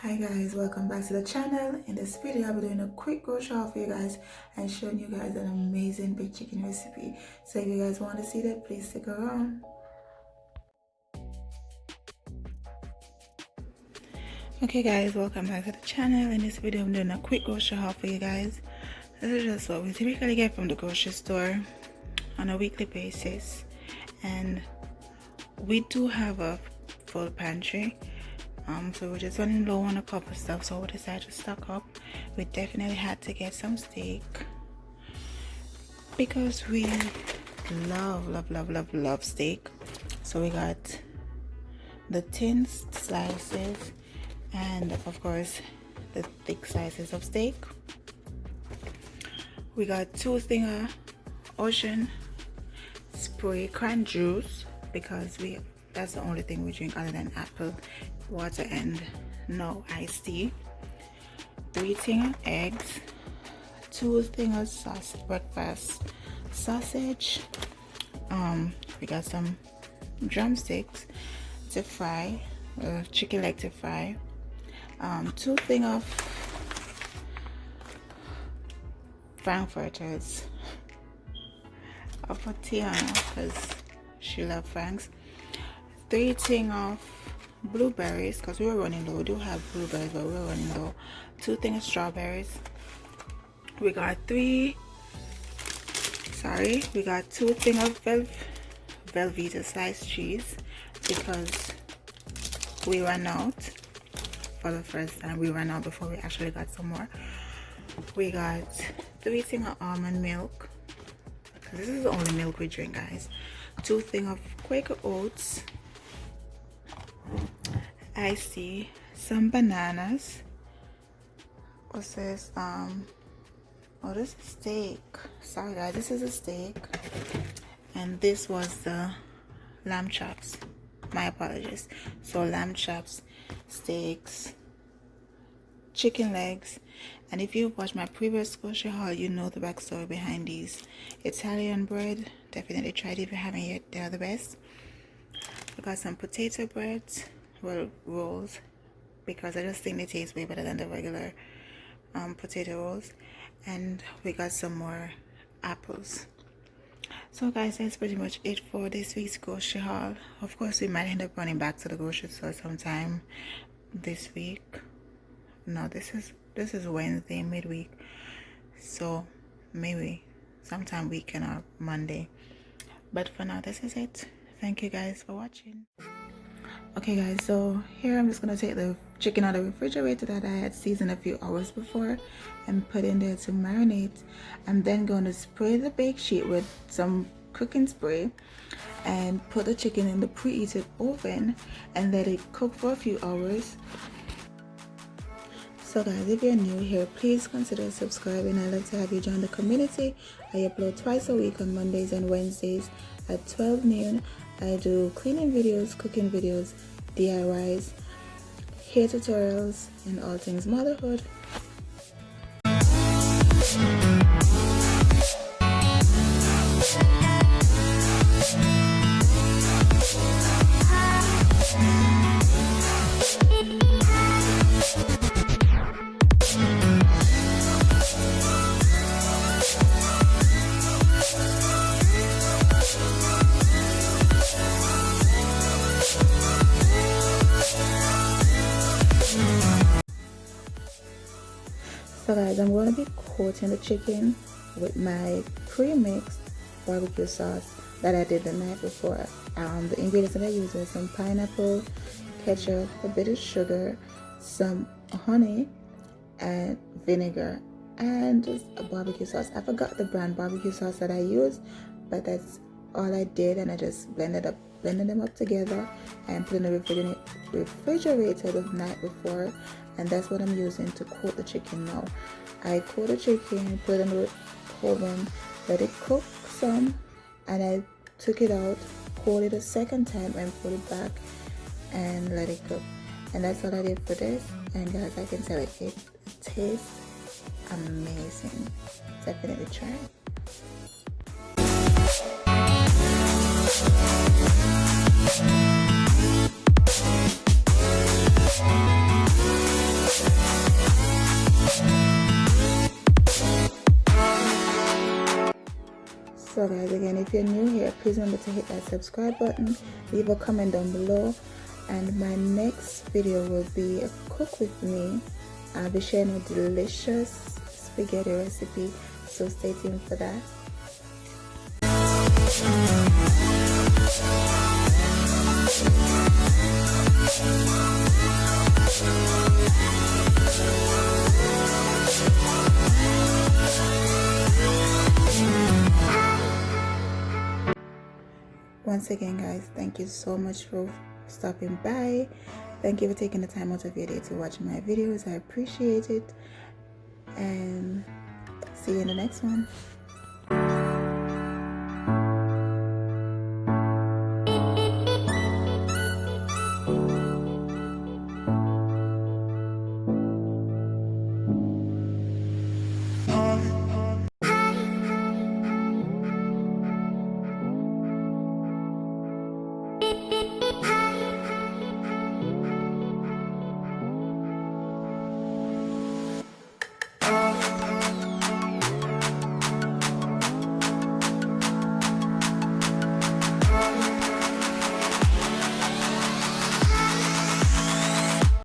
Hi guys, welcome back to the channel. In this video I'll be doing a quick grocery haul for you guys and showing you guys an amazing big chicken recipe. So if you guys want to see that, please stick around. Okay guys, welcome back to the channel. In this video I'm doing a quick grocery haul for you guys. This is just what we typically get from the grocery store on a weekly basis, and we do have a full pantry. So we're just running low on a couple of stuff, so we decided to stock up. We definitely had to get some steak because we love steak. So we got the thin slices and of course the thick slices of steak. We got 2 thinger ocean spray cran juice because that's the only thing we drink other than apple water and no iced tea. 3 thinger eggs, 2 thinger breakfast sausage. We got some drumsticks to fry, chicken leg to fry. 2 thing of frankfurters for Tiana because she loves franks. 3 thing of blueberries because we were running low. We do have blueberries, but we were running low. 2 things of strawberries. We got 2 things of Velveeta sliced cheese because we ran out for the first time. We ran out before we actually got some more. We got 3 things of almond milk. This is the only milk we drink, guys. 2 things of Quaker oats. I see some bananas. What's this? Oh, this is steak. Sorry guys, this is a steak. And this was the lamb chops. My apologies. So lamb chops, steaks, chicken legs. And if you've watched my previous grocery haul, you know the backstory behind these. Italian bread, definitely try it if you haven't yet. They are the best. We got some potato breads, rolls, because I just think they taste way better than the regular potato rolls. And we got some more apples. So guys, that's pretty much it for this week's grocery haul. Of course, we might end up running back to the grocery store sometime this week. No, this is Wednesday, midweek, so maybe sometime weekend or Monday. But for now, this is it. Thank you guys for watching. Okay guys, so here I'm just gonna take the chicken out of the refrigerator that I had seasoned a few hours before and put in there to marinate. I'm then going to spray the bake sheet with some cooking spray and put the chicken in the preheated oven and let it cook for a few hours. So guys, if you're new here, please consider subscribing. I'd love to have you join the community. I upload twice a week on Mondays and Wednesdays at 12 noon. I do cleaning videos, cooking videos, DIYs, hair tutorials, and all things motherhood. So guys, I'm going to be coating the chicken with my pre-mixed barbecue sauce that I did the night before. The ingredients that I use are some pineapple, ketchup, a bit of sugar, some honey, and vinegar, and just a barbecue sauce. I forgot the brand barbecue sauce that I used, but that's all I did, and I just blended them up together and put in the refrigerator the night before. And that's what I'm using to coat the chicken now. I coat the chicken, put it in the oven, let it cook some, and I took it out, coat it a second time, and put it back and let it cook. And that's what I did for this. And guys, I can tell it tastes amazing. Definitely try it. So guys, again, if you're new here, please remember to hit that subscribe button, leave a comment down below, and my next video will be a cook with me. I'll be sharing a delicious spaghetti recipe, so stay tuned for that. Once again, guys, thank you so much for stopping by. Thank you for taking the time out of your day to watch my videos. I appreciate it, and see you in the next one.